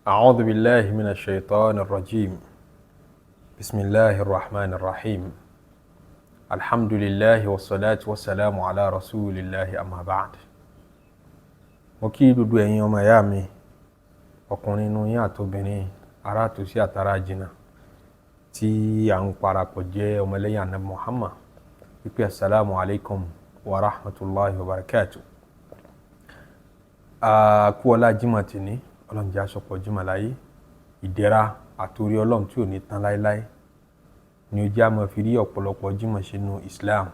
أعوذ بالله من الشيطان الرجيم بسم الله الرحمن الرحيم الحمد لله والصلاة والسلام على رسول الله أما بعد. mo kí gbogbo ẹ̀yin ọmọ ìyá mi ọkùnrin inú yín àtobìnrin ará tòsí àtàrà jìnnà tí à ń parapọ̀ jẹ́ ọmọlẹ́yìn Ànábì Muhammad wípé assalamu alaikum wa rahmatullahi wa barakatuh. Kú ọlá jímọ̀ tìní ọlọ́run jẹ́ aṣọpọ̀ jímọ̀ láyé ìdẹ̀ra àtòrí ọlọ́run tí ò ní tán láéláé ni ó jẹ́ àmọ́ fi rí ọ̀pọ̀lọpọ̀ jímọ̀ sínú Islam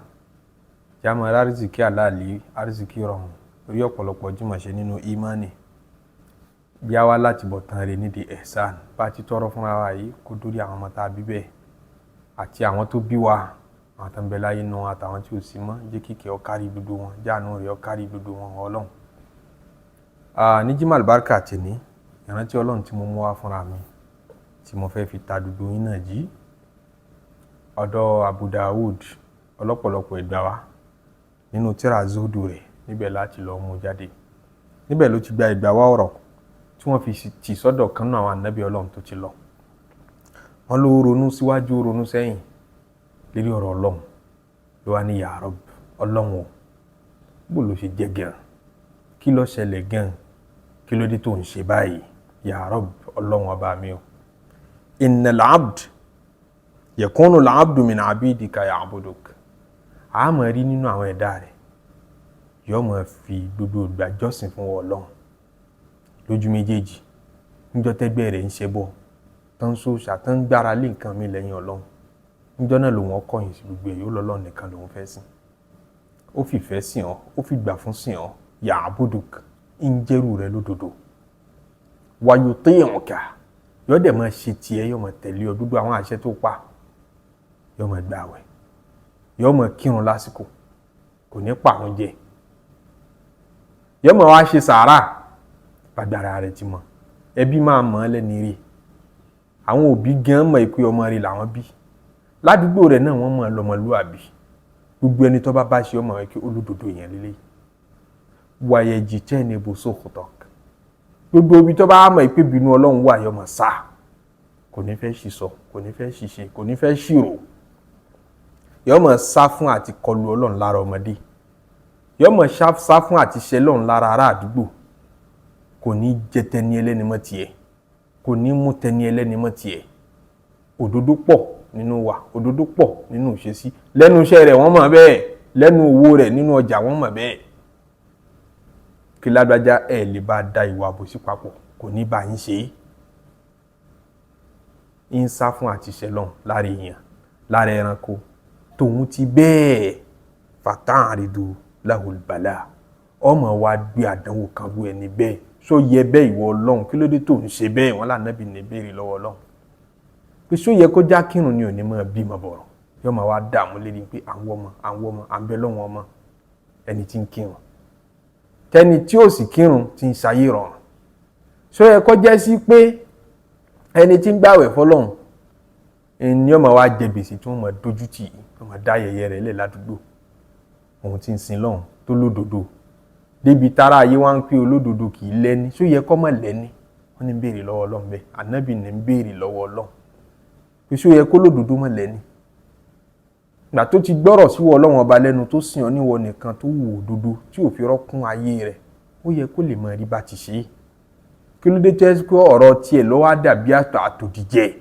jẹ́ àmọ́ arzikí àlàálí arzikí rọrùn rí ọ̀pọ̀lọpọ̀ jímọ̀ ṣe nínú imani bí a wá láti bọ̀ tán rẹ̀ nídìí ihsan bá ti tọrọ fúnra wa yìí kó dórí àwọn ọmọ tá a bí bẹ́ẹ̀ àti àwọn tó bí wa àwọn tó ń bẹ láyé nù àtàwọn tí ò sí mọ́ jẹ́ kíkẹ́ ó kárí gbogbo wọn jáàánú rẹ̀ ó kárí gbogbo wọn ọlọ́run. Ní jímọ̀ àlùbáríkà tèmi ìrántí ọlọ́run tí mo mú wá fúnra mi tí mo fẹ́ fi ta gbogbo yín náà jí ọ̀dọ̀ Abu Dawud ọlọ́pọ̀lọpọ̀ ìgbà wa nínú tírà Zuhdu rẹ̀ níbẹ̀ láti lọ mú jáde níbẹ̀ ló ti gba ìgbà wá ọ̀rọ̀ tí wọ́n fi tì sọ́dọ̀ kan náà àwọn ànábì ọlọ́run tó ti lọ wọ́n ló ronú síwájú ronú sẹ́yìn lérí ọ̀rọ̀ ọlọ́run ló wá ní ya Rabb ọlọ́run bó ló ṣe jẹ́ gan kí ló ṣẹlẹ̀ gan kí ló dé tó ń ṣe báyìí ya Rabb ọlọ́run ọba mi o innal abd yakunu al-abdu min abidika ya'buduk a máa rí nínú àwọn ẹ̀dá rẹ̀ yóò máa fi gbogbo ìgbà jọ́sìn fún ọlọ́run lójú méjèèjì níjọ́ tẹ́gbẹ́ rẹ̀ ń ṣe bọ̀ tán sóòṣà tán gbára lé nǹkan mi lẹ́yìn ọlọ́run níjọ́ náà lòun ọkọ̀yìn sí gbogbo ẹ̀ yóò lọ́lọ́run nìkan lòun fẹ́ sìn ó fìfẹ́ sìn ọ́ ó fi gbà fún sìn ọ́ ya'buduk ń jẹ́rù rẹ̀ lódodo wáyò téèyàn ká yóò dẹ̀ máa ṣe tiẹ̀ yóò máa tẹ̀lé ọ gbogbo àwọn àṣẹ tó pa yóò máa gbààwẹ̀ yóò máa kírun lásìkò kò ní pàrún jẹ yóò máa wá ṣe sàárà gbàgbára rẹ̀ ti mọ̀ ẹbí máa mọ̀ ọ́ lẹ́ni rí àwọn òbí gan mọ̀ pé ọmọ rẹ̀ làwọn bí ládùúgbò rẹ̀ náà wọ́n mọ̀ lọ́mọlúàbí gbogbo ẹni tó bá ṣe ọmọ rẹ̀ kí olódodo yẹn lélẹ́yìí wàyẹ̀ jìtẹ́ ní ibo sókòtọ̀ gbogbo ibi tó bá mọ̀ pé bínú ọlọ́run wà yọmọ̀ sá kò ní fẹ́ ṣìṣọ kò ní fẹ́ ṣìṣe kò ní fẹ́ ṣìrò yọmọ̀ sá fún àti kọlu ọlọ́run lára ọmọdé yọmọ̀ sá fún àti ṣe ọlọ́run lára ará àdúgbò kò ní jẹ tẹni ẹlẹ́ni mọ́ tiẹ̀ kò ní mú tẹni ẹlẹ́ni mọ́ tiẹ̀ òdodo pọ̀ nínú wa òdodo pọ̀ nínú ìṣesí lẹ́nu iṣẹ́ rẹ̀ wọ́n mọ̀ bẹ́ẹ̀ lẹ́nu owó rẹ̀ nínú ọjà wọ́n mọ̀ bẹ́ẹ̀ kí lágbájá ẹ̀ lè bá da ìwà àbòsí papọ̀ kò ní bá yín ṣe é ń sá fún àti ṣẹlọ́n lára èèyàn lára ẹranko tòun ti bẹ́ẹ̀ fàtàn àrídò láhùlbàlà ọmọ wa gbé àdánwò kan rú ẹni bẹ́ẹ̀ ṣó yẹ bẹ́ẹ̀ ìwọ ọlọ́run kí ló dé tó ń ṣe bẹ́ẹ̀ wọ́n lànàbì ní béèrè lọ́wọ́ ọlọ́run pé ṣó yẹ kó já kírun ni ò ní máa bímọ bọ̀rọ̀ yóò máa wá dààmú lérí pé àwọn ọmọ àbẹ lọ́wọ́ ọmọ ẹni tí ń kírun tẹni tí ó sì kírun tí ń ṣayé rọrùn ṣó yẹ kó jẹ́ sí pé ẹni tí ń gbàwẹ̀ fọlọ́run ni ọmọ wa jẹ gbèsè tí wọ́n máa dojú tì í wọ́n máa dá yẹyẹ rẹ̀ lẹ̀ ládùúgbò òun tí ń sin lọ́hùn tó lódodo débi tára ayé wá ń pé olódodo kì í lẹ́ni ṣó yẹ kó má lẹ́ni wọ́n ní ń béèrè lọ́wọ́ ọlọ́run bẹ́ẹ̀ ànábì ní ń béèrè lọ́wọ́ ọlọ́run pé ṣó yẹ kó lódodo má lẹ́ni gbà tó ti gbọ́rọ̀ síwọ́ ọlọ́run ọba lẹ́nu tó sìn ọ́ níwọ nìkan tó wù òdodo tí ò fi rọ́kún ayé rẹ̀ ó yẹ kó lè mọ rí bá ti ṣe é kí ló dé tẹ́ pé ọ̀rọ̀ tiẹ̀ lọ́wọ́ á dàbí àtòdìjẹ́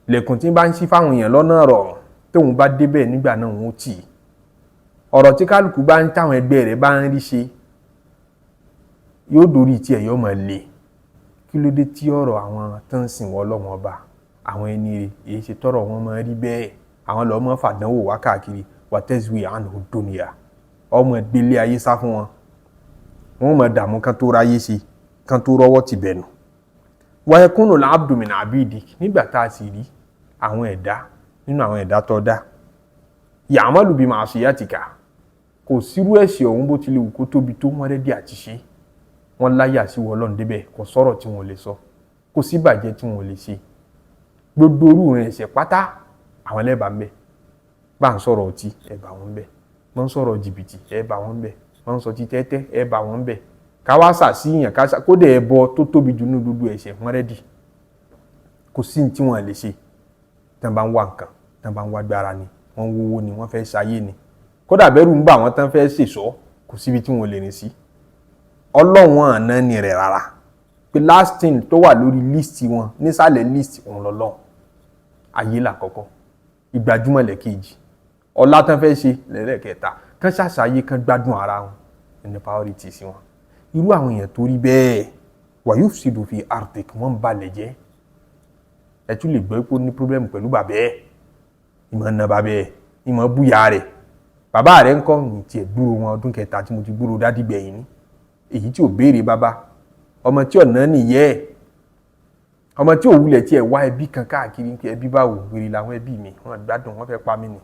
lẹ́kùn tí bá ń ṣí fáwọn èèyàn lọ́nà rọrùn tóun bá débẹ̀ nígbà náà wọn ó tì í ọ̀rọ̀ tí kálukú bá ń táwọn ẹgbẹ́ rẹ̀ bá ń rí ṣe yóò dórí tiẹ̀ yóò mọ̀ lé kí ló dé tí ọ̀rọ̀ àwọn tó ń sìn wọ́n lọ́wọ́ ọba àwọn ẹni rẹ̀ èyí ṣe tọ́rọ̀ wọn mọ̀ rí bẹ́ẹ̀ àwọn lọ́mọ fàdánwò wá káàkiri wàtẹ́síwì àánú dúnìyà ọmọ ìgbélé ayé sá fún wọn wọn mọ̀ dààmú kan tó ráyé ṣe kan tó rọ́wọ́ ti bẹ̀nu wàyẹ̀kúnnù làbdùmínà àbídì nígbà tá a sì rí àwọn ẹ̀dá nínú àwọn ẹ̀dá tó dá ya'malu bi ma'siyatika kò sírú ẹ̀ṣẹ̀ ọ̀hún bó tilẹ̀ wù kó tóbi tó wọ́n rẹ́dí àti ṣe wọ́n láyà sí wọ́n lọ́n débẹ̀ kò sọ̀rọ̀ tí wọ́n lè sọ kò sí bàjẹ́ tí wọ́n lè ṣe gbogbo orú rẹ̀ ẹ̀ṣẹ̀ pátá àwọn ẹlẹ́bà ń bẹ bá ń sọ̀rọ̀ ọtí ẹ̀bà wọn ń bẹ wọ́n ń sọ̀rọ̀ jìbìtì ẹ̀bà wọn ń bẹ wọ́n ń sọ ti tẹ́tẹ́ ẹ̀bà wọn ń bẹ ká wá sàsíyàn kó dẹ̀ ẹbọ tó tóbi jù ní gbogbo ẹ̀ṣẹ̀ wọ́n rẹ́dì. Kò sí tí wọ́n lè ṣe tán bá ń wá nǹkan, tán bá ń wá gbára ni, wọ́n ń wówó ni, wọ́n fẹ́ ṣayé ni. Kódà bẹ̀rù ń bà wọ́n tán fẹ́ ṣèṣọ́, kò síbi tí wọ́n lè rìn sí. Ọlọ́run àná ni rẹ̀ rárá. Pé last thing tó wà lórí list wọn, nísàlẹ̀ list òun lọ́lọ́run. Ayé làkọ́kọ́, ìgbàjúmọ̀ lẹ́kejì, ọlá tán fẹ́ ṣe lẹ́lẹ́kẹta, kán ṣàṣàyé kán gbádùn ara wọn ní priority sí wọn. Irú àwọn èèyàn tó rí bẹ́ẹ̀ wa yufsidu fi ardik, wọ́n ń balẹ̀ jẹ́. Ẹ tún lè gbọ́ pé ó ní problem pẹ̀lú bàbá ẹ̀, ìmọ̀ na bàbá ẹ̀, ìmọ̀ búyà rẹ̀. Bàbá rẹ̀ ń kọ́ ní tiẹ̀ gbúrò wọn ọdún kẹta tí mo ti gbúrò dádì gbẹ̀yìn ní. Èyí tí ò béèrè bàbá, ọmọ tí ọ̀nà nìyẹ́ ẹ̀, ọmọ tí ò wulẹ̀ tí ẹ̀ wá ẹbí kan káàkiri pé ẹbí báwo wèrè làwọn ẹbí mi, wọ́n gbádùn, wọ́n fẹ́ pa mí ni.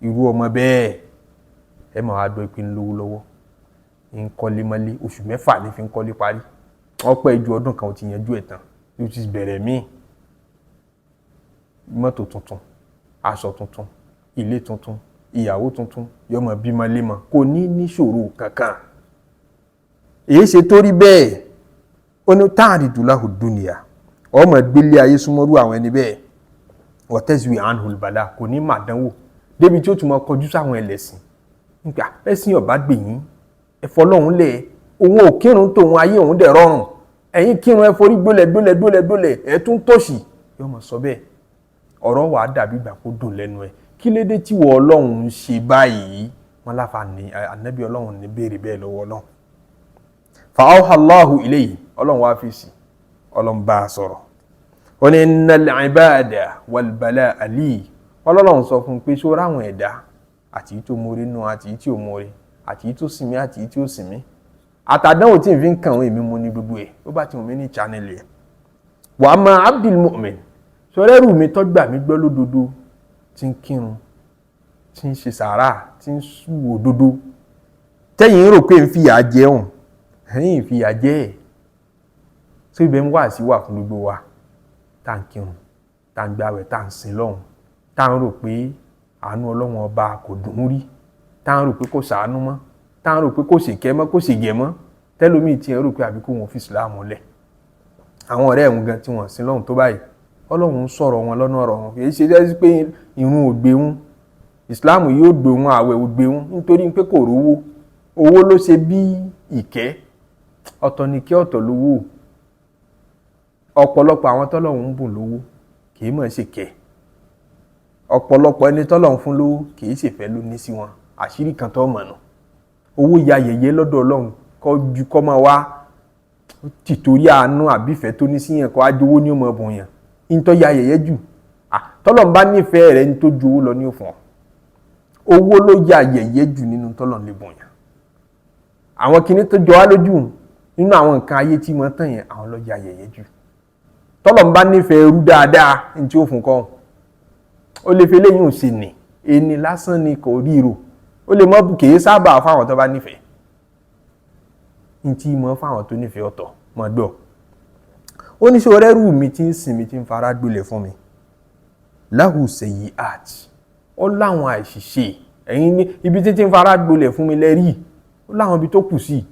Irú ọmọ bẹ́ẹ̀ ẹ máa wá gbọ́ pé ń lówó lọ́wọ́, ń kọ́lé mọ́lé, oṣù 6 ní fi ń kọ́lé parí. Ọpẹ́ ju ọdún kan ó ti yanjú ẹ̀ tán, yóò ti bẹ̀rẹ̀ míì. Mọ́tò tuntun, aṣọ tuntun, ilé tuntun, ìyàwó tuntun, yọmọ bímọ lémọ, kò ní níṣòro kankan. Èyí ṣe torí bẹ́ẹ̀ ó ní ta'ridu lahu dunya, ọmọ gbélé ayé súnmọ́rú àwọn ẹni bẹ́ẹ̀. Wa tazwi anhu al-bala, kò ní máa dánwò débi tí ó tún máa kọjú sáwọn ẹlẹ́sìn. Nígbà ẹ̀sìn ọ̀bá gbèyìn ẹ̀fọ́ lọ́hún lẹ̀, òun ò kírun tòun ayé òun dẹ̀ rọrùn, ẹ̀yin kírun ẹ forí gbólẹ̀ ẹ̀ tún tòṣì. Yóò mọ̀ sọ bẹ́ẹ̀, ọ̀rọ̀ wà dàbí ìgbà kó dùn lẹ́nu ẹ̀. Kí lédè tí wọ́n Ọlọ́run ń ṣe báyìí? Wọ́n láfa ní ànábì Ọlọ́run ní béèrè bẹ́ẹ̀ lọ́wọ́ Ọlọ́run. Fa awha Allahu ilayhi, Ọlọ́run wá fi sí, Ọlọ́run bá a sọ̀rọ̀. Ó ní innal ibada wal bala'a li. Ọlọ́run sọ fún pé ṣó ráwọn ẹ̀dá àti tó mórí nù àti tí ò mórí, àti tó sinmi àti tí ò sinmi. Àtàdánwò tí n fi ń kàn wọ́n èmi mo ní gbogbo ẹ̀, ó bá ti wọ́n mi ní channel ẹ̀. Wa amma abdul mu'min, sọ̀rẹ́rù mi tọ́gbà mi gbọ́ lódodo, tí ń kírun, tí ń ṣe sàárà, tí ń sú òdodo. Tẹ́yìn rò pé ń fìyà jẹ òun, ẹ̀yìn fìyà jẹ ẹ̀. So ibẹ̀ ń wà sí wà fún gbogbo wa. Tá ń kírun, tá ń gbààwẹ̀, tá ń sin lọ́hun, tá ń rò pé àánú Ọlọ́run ọba kò dùn rí, tá ń rò pé kò ṣàánú mọ́, tá ń rò pé kò ṣèkẹ́ mọ́, kò ṣègẹ̀ mọ́. Tẹ́lómi tí ẹ rò pé àbí kó wọn fi ìsìláàmù lẹ̀. Àwọn ọ̀rẹ́ ẹ̀hún gan tí wọ́n sin lọ́hun tó báyìí, Ọlọ́run ń sọ̀rọ̀ wọn lọ́nà ọ̀rọ̀ wọn. Kìí ṣe jẹ́ pé irun ò gbé wọn, ìsìláàmù yóò gbé wọn, àwẹ̀ ò gbé wọn, nítorí pé kò rówó. Owó ló ṣe bí ìkẹ́, ọ̀tọ̀ ni kí ọ̀tọ̀ lówó. Ọ̀pọ̀lọpọ̀ àwọn tọ́lọ́run ń bùn lówó kìí mọ̀ ṣe kẹ́. Ọ̀pọ̀lọpọ̀ ẹni tọ́lọ́run fún lówó kìí ṣèfẹ́ ló ní sí wọn. Àṣírí kan tó mọ̀ nù. Owó ya yẹ̀yẹ́ lọ́dọ̀ Ọlọ́run kọ́ máa wá tìtorí àánú àbífẹ́ tó ní síyàn kọ́ ajówó ní ọmọ ọbùn yàn. Ìntọ́ ya yẹ̀yẹ́ jù. Tọ́lọ́run bá nífẹ̀ẹ́ rẹ̀ ní tó ju owó lọ ní òfin. Owó ló ya yẹ̀yẹ́ jù nínú tọ́lọ́run lè bùn yàn. Àwọn kinní tó jọ wá lójú nínú àwọn nǹkan ayé tí mo tàn yẹn, àwọn ló ya yẹ̀yẹ́ jù. Tọ́lọ́run bá nífẹ̀ẹ́ rú dáadáa ní tí ó fún kọ́. Ó lè fi eléyìí ò sí ní, ẹni lásán ni kò ríro. Ó lè mọ́ kìí sábà fáwọn tó bá nífẹ̀ẹ́. Ní tí mọ́ fáwọn tó nífẹ̀ẹ́ ọ̀tọ̀ mọ́ gbọ́. Ó ní ṣé ọ̀rẹ́rù mi tí ń sìn mi tí ń fara gbolẹ̀ fún mi. Lahu sayyi'at. Ó láwọn àìṣìṣe. Ẹ̀yin ní ibi tí ń fara gbolẹ̀ fún mi lẹ́rí. Ó láwọn ibi tó kù sí.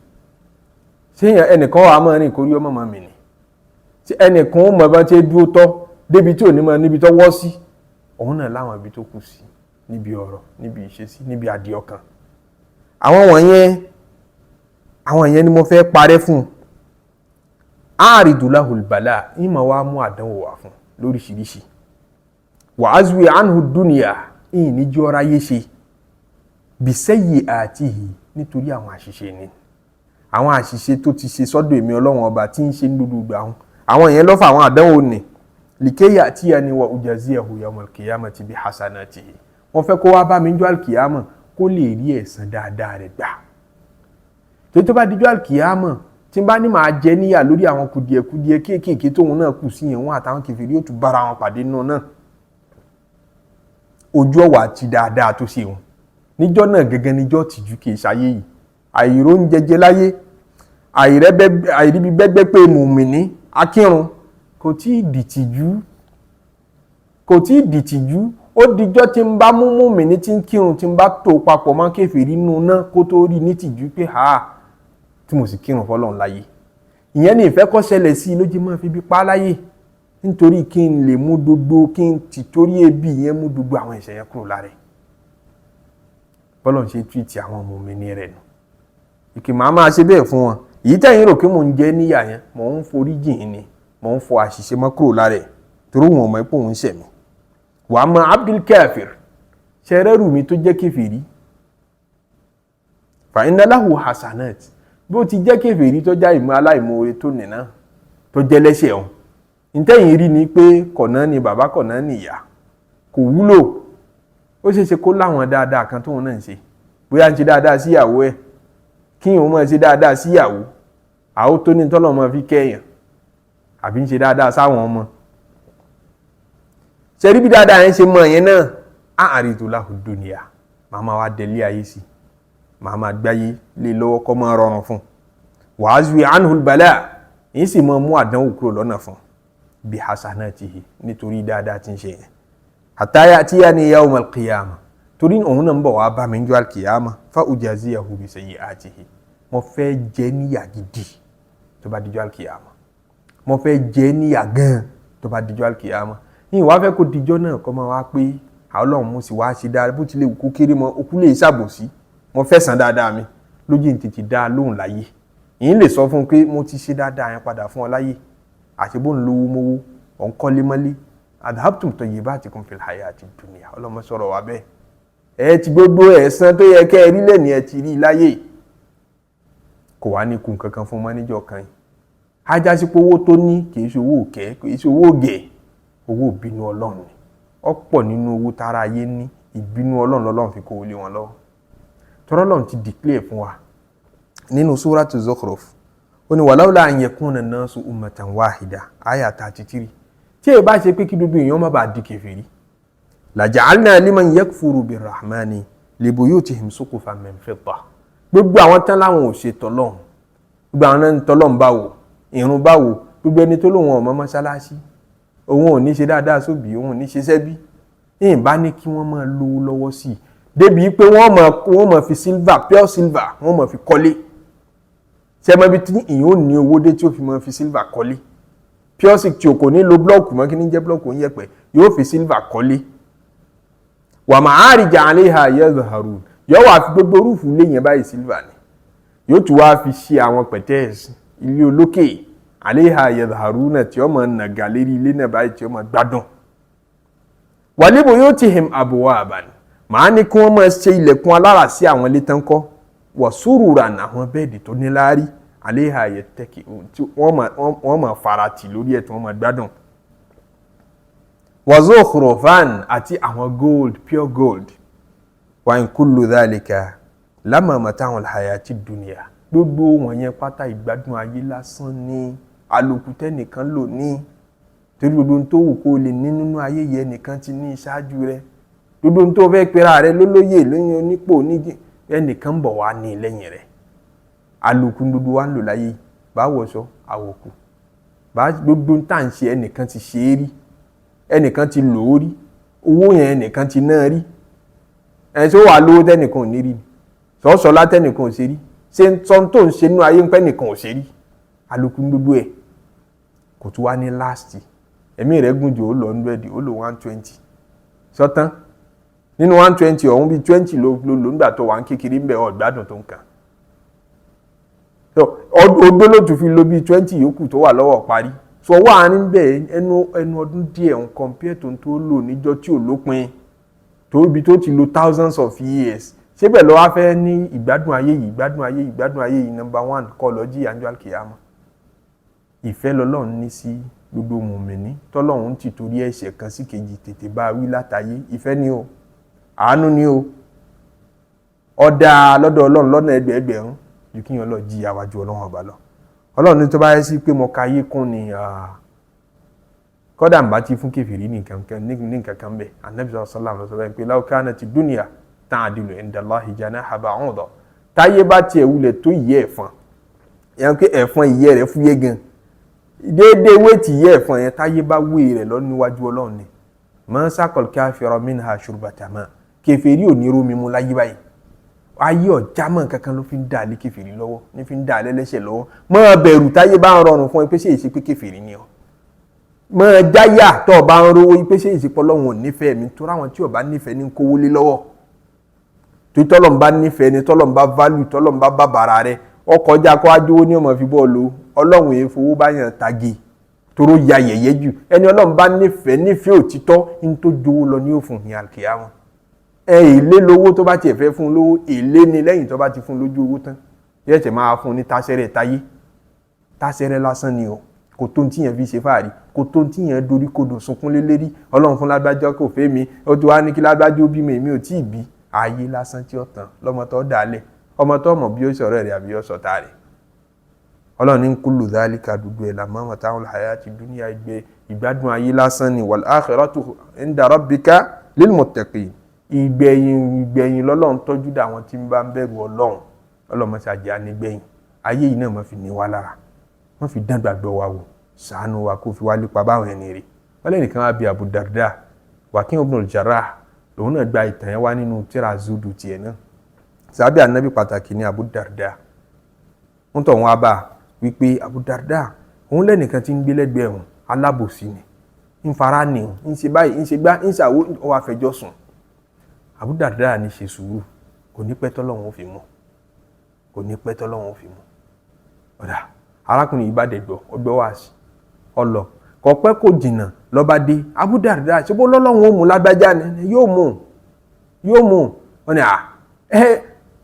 Ṣé ẹnìkan wà máa rìn kórí ọmọ mọ́ mi ni? Ṣé ẹnìkan ó mọ̀ bá ti dúró tọ́ débi tí ò ní mọ̀ níbi tó wọ́ sí? Òun náà láwọn ibi tó kù sí. Níbi ọ̀rọ̀, níbi ìṣesí, níbi àdìọkàn. Àwọn yẹn ni mo fẹ́ parẹ́ fún. A'ridu lahul bala, ìmọ̀ wa mú àdánwò wá fún lóríṣiríṣi. Wa azwi anhu dunya, ní jọ́ra yé ṣe. Bi sayyi'atihi, nítorí àwọn àṣìṣe ni. Àwọn àṣìṣe tó ti ṣe sọ́dọ̀ èmi Ọlọ́run ọba tí ń ṣe ní gbogbo ìgbà wọn. Àwọn yẹn ló fà àwọn àdánwò ni. Likayya atiyani wa ujaziyahu yawmal qiyamati bi hasanatihi. Wọ́n fẹ́ kó wá bá mi jọ́ al-qiyamah kó lè rí ẹ̀san dáadáa rẹ̀ gbà. Tó bá dijọ́ al-qiyamah tí n bá ní máa jẹ níyà lórí àwọn kùdìẹ̀kùdìẹ̀ kéékèèké tóun náà kù sí yẹn, wọn àtàwọn kèfèrí yóò tún bára wọn pàdé nínú náà. Ojú ọ̀wà ti dáadáa tó ṣe wọn. Níjọ́ náà gẹ́gẹ́ níjọ́ tìjú kìí ṣayé yìí. Àìró ń jẹjẹ láyé, àìríbi bẹ́gbẹ́ pé mùmìnì akírun kò tí ì dìtìjú. Ó dijọ́ tí ń bá mú mùmìnì tí ń kírun tí ń bá tó papọ̀ mọ́ kèfèrí nínú náà kó tó rí ní tìjú pé tí mo sì kírun fọ́lọ́run láyé. Ìyẹn ni ìfẹ́ kó ṣẹlẹ̀ sí ló jẹ́ máa fi bí pa láyé nítorí kí n lè mú gbogbo kí n ti torí ebi yẹn mú gbogbo àwọn ẹ̀ṣẹ̀ yẹn kúrò lára ẹ̀. Bọ́lọ́run ṣe túwìtì àwọn mùmínì rẹ̀ nù. Ìkì máa ṣe bẹ́ẹ̀ fún wọn. Èyí tẹ̀yìn rò pé mò ń jẹ níyà yẹn mò ń forí jìn ni mò ń fọ àṣìṣe mọ́ kúrò lára ẹ̀ torí wọn mọ̀ pé òun ṣẹ̀ mí. Wàá mọ Abdul Kafir ṣẹrẹ́rù mi tó jẹ́ kèfèrí fa inna lahu hasanat bó ti jẹ́ kèfèrí tó já ìmọ̀ aláìmoore tó nìna tó jẹ́ lẹ́ṣẹ̀ ọ̀hún. Ìtẹ̀yìn rí ni pé kọ̀nà ni bàbá kọ̀nà ni ìyá kò wúlò. Ó ṣeéṣe kó láwọn dáadáa kan tóun náà ń ṣe bóyá ń ṣe dáadáa sí ìyàwó ẹ̀ kí òun máa ṣe dáadáa sí ìyàwó àwọn tó ní tọ́lọ̀ máa fi kẹ́yàn àbí ń ṣe dáadáa sáwọn ọmọ. Ṣe rí bí dáadáa yẹn ṣe mọ̀ yẹn náà a'ridu lahu dunya màmá wa délé ayé sí màmá gbáyé lé lọ́wọ́ kọ́ máa rọrùn fún wa azwi anhu al-bala yìí sì máa mú àdánwò kúrò lọ́nà fún bí hasanatihi nítorí dáadáa tí ń ṣe yẹn hatta ya'tiyani yawm al-qiyamah torí òun náà ń bọ̀ wá bá mi jọ́ al-qiyamah fa ujaziyahu bi sayyi'atihi mo fẹ́ jẹ níyà gidi tó bá dijọ́ al-qiyamah mo fẹ́ jẹ níyà gan tó bá dijọ́ al-qiyamah yìí wá fẹ́ kó dijọ́ náà kọ́ máa wá pé Ọlọ́run mo sì wá ṣe dáadáa bó tilẹ̀ kó kéré mọ́ okú lè ṣàbòsí mo fẹ́ san dáadáa mi lójú ìtìtì dá lóhùn láyé yìí lè sọ fún un pé mo ti ṣe dáadáa yẹn padà fún ọ láyé àti bó ń lówó mówó ọ̀ ń kọ́lé mọ́lé adhabtum tayyibatikum fil hayati dunya Ọlọ́run sọ̀rọ̀ wá bẹ́ẹ̀ ẹ ti gbogbo ẹ̀san tó yẹ kẹ́ ẹ rí lẹ́ni ẹ ti rí láyé kò wá ní kun kankan fún mọ́níjọ́ kan yìí ajá sí pé owó tó ní kì í ṣe owó òkè kì í ṣe owó ògè owó ìbínú Ọlọ́run ni ọ̀pọ̀ nínú owó tára ayé ní ìbínú Ọlọ́run lọ́lọ́run fi kó wọlé wọn lọ́wọ́ tọ́rọ́ Ọlọ́run ti declare fún wa nínú suratu Zukhruf ó ní walawla an yakuna an-nasu ummatan wahida àyà 33 tí ẹ bá ṣe pé kí gbogbo èèyàn má bàa di kèfèrí la ja'alna liman yakfuru birrahmani libuyutihim suqufan min fidda gbogbo àwọn tán láwọn ò ṣe tọ́lọ́run gbogbo àwọn náà ń tọ́lọ́run báwo ìrun báwo gbogbo ẹni tó lóun ọmọ mọ́ṣáláṣí òun ò ní ṣe dáadáa sóbì òun ò ní ṣe sẹ́bí èyí bá ní kí wọ́n máa lówó lọ́wọ́ sí i débi pé wọ́n máa fi silver pure silver wọ́n máa fi kọ́lé ṣẹ́mọ́ bí tí ìyẹn ò ní owó dé tí ó fi máa fi silver kọ́lé pure silk tí o kò ní lo blọ́ọ̀kù mọ́ kí ní jẹ́ blọ́ọ̀kù ń yẹ̀pẹ̀ yóò fi silver kọ́lé wa ma'arija 'alayha yazharun yóò wá fi gbogbo rúùfù ilé yẹn báyìí silver ni yóò tún wá fi ṣe àwọn pẹ̀tẹ́ẹ̀sì ilé olókè 'alayha yazharuna tí ó máa nàgà lérí ilé náà báyìí tí ó máa gbádùn wa li buyutihim abwaban màá ní kí wọ́n máa ṣe ilẹ̀kùn alára sí àwọn ilé tán kọ́ wa sururan àwọn bẹ́ẹ̀dì tó níláárí 'alayha yattaki'un tí wọ́n máa farati lórí ẹ̀ tí wọ́n máa gbádùn wa zukhrufan àti àwọn gold pure gold wa in kullu dhalika lamma mata'ul hayati dunya gbogbo wọn yẹn pátá ìgbádùn ayé lásán ní alòkùtẹ́ nìkan lò ní torí gbogbo tó wù kó lè ní nínú ayé yẹn nìkan ti ní ìṣáájú rẹ gbogbo tó fẹ́ pera rẹ lólóyè lóyún onípò ní ẹnìkan bọ̀ wá ní lẹ́yìn rẹ̀ alòkù gbogbo wa ń lò láyé bá wọṣọ àwòkù bá gbogbo tá à ń ṣe ẹnìkan ti ṣe é rí ẹnìkan ti lò ó rí owó yẹn ẹnìkan ti ná rí ẹ̀ tí ó wà lówó tẹ́nìkan ò ní rí sọ́ọ́sọ́ látẹ́nìkan ò ṣe rí ṣe sọ tó ń ṣe nínú ayé ń pẹ́ nìkan ò ṣe rí alòkù gbogbo ẹ̀ kò tún wá ní láàsì ẹ̀mí rẹ̀ gùn jù ó lọ 100 ó lò 120 sọ́tán nínú 120 ọ̀hún bí 20 ló nígbà tó wà ń kékeré ń bẹ̀ ọ̀gbádùn tó ń kàn ọdún ló tún fi lo bí 20 yòókù tó wà lọ́wọ́ parí sọ wà ní bẹ̀ ẹnu ọdún díẹ̀ ń compare tó ń tó lò níjọ́ tí ò lópin tó ibi tó ti lo thousands of years ṣébẹ̀ ló wá fẹ́ ní ìgbádùn ayé yìí number 1 kọ́ lọ jí àjọ alkiyama ìfẹ́ lọ́lọ́run ní sí gbogbo mùmìnì tọ́lọ́run ti torí ẹ̀ṣẹ̀ kan sí kejì tètè bá wí látayé ìfẹ́ ni o àánú ni o ọ̀dà lọ́dọ̀ ọlọ́run lọ́nà ẹgbẹ̀ẹ́gbẹ̀rún ju kí yàn lọ jí àwájú ọlọ́run ọba lọ ọlọ́run ní tó bá yẹ sí pé mo ka ayé kún ni kọ́dà ń bá ti fún kèfèrí ní nǹkan kan bẹ́ẹ̀ Ànábì sallallahu alaihi wasallam ló sọ bẹ́ẹ̀ pé law kanati dunya ta'dilu inda Allahi janaha ba'udah táyé bá tiẹ̀ wulẹ̀ tó ìyẹ́ ẹ̀fọn yẹn pé ẹ̀fọn ìyẹ́ rẹ̀ fúyẹ́ gan déédéé wéètì ìyẹ́ ẹ̀fọn yẹn táyé bá wé rẹ̀ lọ níwájú ọlọ́run ni ma saqal kafira minha shurbata ma kèfèrí ò ní rómi mu láyé báyìí ayé ọ̀já mọ̀ kankan ló fi ń dà lé kèfèrí lọ́wọ́ ní fi ń dà lẹ́lẹ́ṣẹ̀ lọ́wọ́ máa bẹ̀rù táyé bá ń rọrùn fún ẹ pé ṣé èsì pé kèfèrí ni ọ máa jáyà tó bá ń rówó pé ṣé èsì pé Ọlọ́run ò nífẹ̀ẹ́ mi tó ráwọn tí ò bá nífẹ̀ẹ́ ní kówó lé lọ́wọ́ tó tọ́lọ́run bá nífẹ̀ẹ́ ni tọ́lọ́run bá value tọ́lọ́run bá bàbàrà rẹ ọkọ̀ ọjà kó ajówó ní ọmọ fi bọ́ọ̀lù Ọlọ́run èé fowó bá yàn tagi toró ya yẹ̀yẹ́ jù ẹni Ọlọ́run bá nífẹ̀ẹ́ òtítọ́ ní tó jowó lọ ní òfun ní alkiyama èlé lówó tó bá tiẹ̀ fẹ́ fún lówó èlé ni lẹ́yìn tó bá ti fún lójú owó tán yẹ́ tẹ̀ máa fún ní tásẹ́rẹ́ táyé tásẹ́rẹ́ lásán ni o kò tó tí yẹn fi ṣe fàárí kò tó tí yẹn dorí kodò sunkún lé lérí Ọlọ́run fún lágbájá kò fẹ́ mi ó ti wá ní kí lágbájá ó bí mi ò tí ì bí ayé lásán tí ó tán lọ́mọ tó dálẹ̀ ọmọ tó mọ̀ bí ó sọ̀rọ̀ rẹ̀ àbí ó sọ̀tà rẹ̀ Ọlọ́run ní kullu dhalika dúdú ẹ̀ làmọ́ mata'ul hayati dunya ìgbádùn ayé lásán ni wal akhiratu inda rabbika lil muttaqin ìgbẹ̀yìn lọ́lọ́run tọ́jú dà wọn tí ń bá ń bẹ̀rù Ọlọ́run má ṣe àjẹ́ nígbẹ̀yìn ayé yìí náà má fi ní wá lára wọ́n fi dán gbàgbọ́ wa wò ṣàánú wa kó fi wá lépa báwọn ẹni rí wọ́n lẹ́nìkan wá bí Abu Darda Waqi' ibn al-Jarrah lòun náà gba ìtàn yẹn wá nínú tírà Zuhd tiẹ̀ náà sàbí ànábì pàtàkì ní Abu Darda ń tọ̀ wọn bá wípé Abu Darda òun lẹ́nìkan tí ń gbé lẹ́gbẹ̀ẹ́ òun alábòsí ni ń fara ní òun ń ṣe báyìí ń ṣe gbá ń ṣàwó ọwọ́ afẹjọ́ sùn Abu Darda ní ṣe sùúrù kò ní pẹ́ tọ́lọ́run ó fi mọ́ ọ̀dà arákùnrin yìí bá dẹ̀gbọ́ ọgbọ́ wá sí ọlọ kò pẹ́ kò jìnnà lọ́ba dé Abu Darda ṣe bó lọ́lọ́run ó mú lágbájá ni yóò mú wọn ni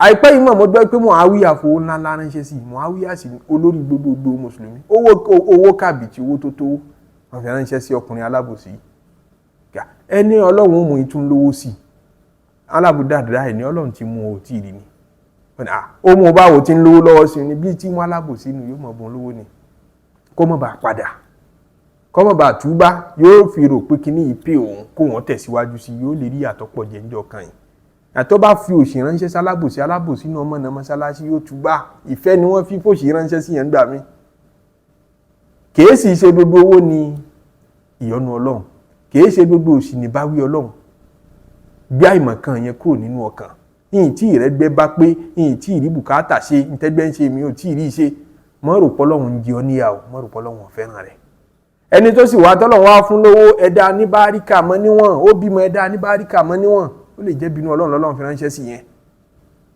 àìpẹ́ yìí mọ̀ mo gbọ́ pé Muawiya fowó ńlá ńlá ránṣẹ́ sí Muawiya sí olórí gbogbo mùsùlùmí owó kàbìtì owó tó tówó wọn fi ránṣẹ́ sí ọkùnrin alábòsí ẹni Ọlọ́run ó mú ìtún lówó sí Abu Darda ẹni Ọlọ́run ti mú o tí ì rí ni ó mú báwo tí ń lówó lọ́wọ́ sí ni bí tí wọ́n alábòsí nu yóò mọ̀ bọ́n lówó ni kó mọ̀ bá padà kó mọ̀ bá túbá yóò fi rò pé kíní ìpè òun kó wọ́n tẹ̀síwájú sí yóò lè rí àtọ́pọ̀ jẹ́ níjọ́ kan yìí àtọ́ bá fi òṣì ránṣẹ́ sálábòsí alábòsí náà mọ̀nà mọ́sálásí yóò túbá ìfẹ́ ni wọ́n fi fòṣì ránṣẹ́ sí yẹn gbà mí kìí sì ṣe gbogbo owó ni ìyọ́nú Ọlọ́run kìí ṣe gbogbo òṣì ní báwí Ọlọ́run gbé àìmọ̀kan yẹn kúrò nínú ọkàn yìí tí ìrẹ́gbẹ́ bá pé yìí tí ìrí bùkátà ṣe ìtẹ́gbẹ́ ń ṣe mi ò tí ì rí ṣe mọ́ rò pọ́lọ́hún ń jẹ ọ níyàwó mọ́ rò pọ́lọ́hún ọ̀fẹ́ràn rẹ̀ ẹni tó sì wá tọ́lọ́hún wá fún lówó ẹ̀dá ní báríkà mọ́ níwọ̀n ó bímọ ẹ̀dá ní báríkà mọ́ níwọ̀n ó lè jẹ́ bínú Ọlọ́run lọ́lọ́run fi ránṣẹ́ sí yẹn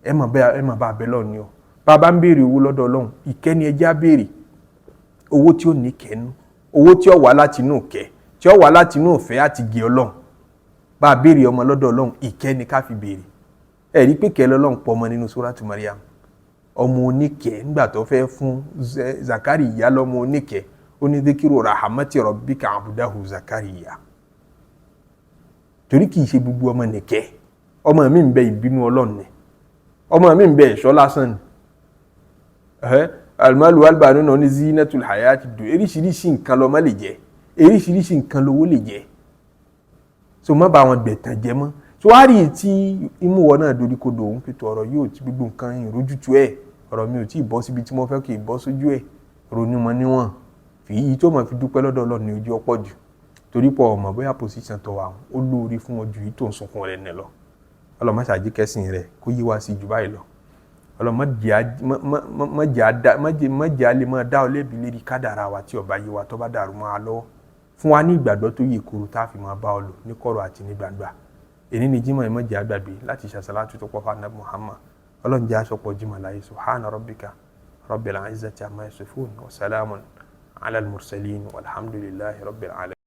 ẹ mọ̀ bá abẹ́ lọ́ọ̀ ni ọ bàbá ń béèrè owó lọ́dọ̀ Ọlọ́run ìkẹ́ni ẹjẹ́ á béèrè owó tí ó ní kẹ́nu owó tí ó wà láti inú kẹ́ tí ó wà láti inú ìfẹ́ àti gé Ọlọ́run bá a béèrè ọmọ lọ́dọ̀ Ọlọ́run ìkẹ́ni ká fi béèrè ẹ̀rí pé kẹ́ lọ́lọ́run pọ̀ ọmọ nínú Suratu Maryam ọmọ oníkẹ́ nígbà tó fẹ́ fún Zakariya lọ́mọ oníkẹ́ ó ní dhikiru rahmati rabbika abdahu Zakariya torí kìí ṣe gbogbo ọmọ nìkẹ́ ọmọ mi ń bẹ ìbínú Ọlọ́run ni ọmọ mi ń bẹ ẹ̀ṣọ́ lásán ni almalu albanuna ní zinatul hayati dunya eríṣiríṣi nǹkan lọ́mọ lè jẹ́ eríṣiríṣi nǹkan lówó lè jẹ́ so má bá wọn gbẹ̀tàn jẹ mọ́ so wá rí tí imú wọn náà dorí kodò òun pètò ọ̀rọ̀ yóò ti gbogbo nǹkan ìrójútu ẹ̀ ọ̀rọ̀ mi ò tí ì bọ́ síbi tí mo fẹ́ kí ì bọ́ sójú ẹ̀ ronú mọ́ níwọ̀n fi yìí tó mọ̀ fi dúpẹ́ lọ́dọ̀ Ọlọ́run ní ojú ọ̀pọ̀ jù torí pọ̀ ọmọ bóyá position tó wà ó lóore fún wọn ju yìí tó ń sunkún rẹ̀ nẹ̀ lọ Ọlọ́run má ṣàjí kẹ́sìn rẹ̀ kó yí wá sí jù báyìí lọ Ọlọ́run má jẹ́ alẹ́ máa dá ọ lẹ́bi lérí kádàrá wa tí ọba yí wa tó bá dàrú mọ́ a lọ́wọ́ fún wa ní ìgbàgbọ́ tó yẹ kóró tá a fi máa bá ọ lò ní kọ̀rọ̀ àti ní gbangba èní ni Jímọ̀ ìmọ̀jẹ̀ àgbàgbé láti ṣàṣàlátù tó pọ̀ fún Ànábì Muhammad Ọlọ́run jẹ́ aṣọ́pọ̀ Jímọ̀ láyé subhana rabbika rabbil izzati amma yasifun wa salamun ala al-mursalin walhamdulillahi rabbil alamin.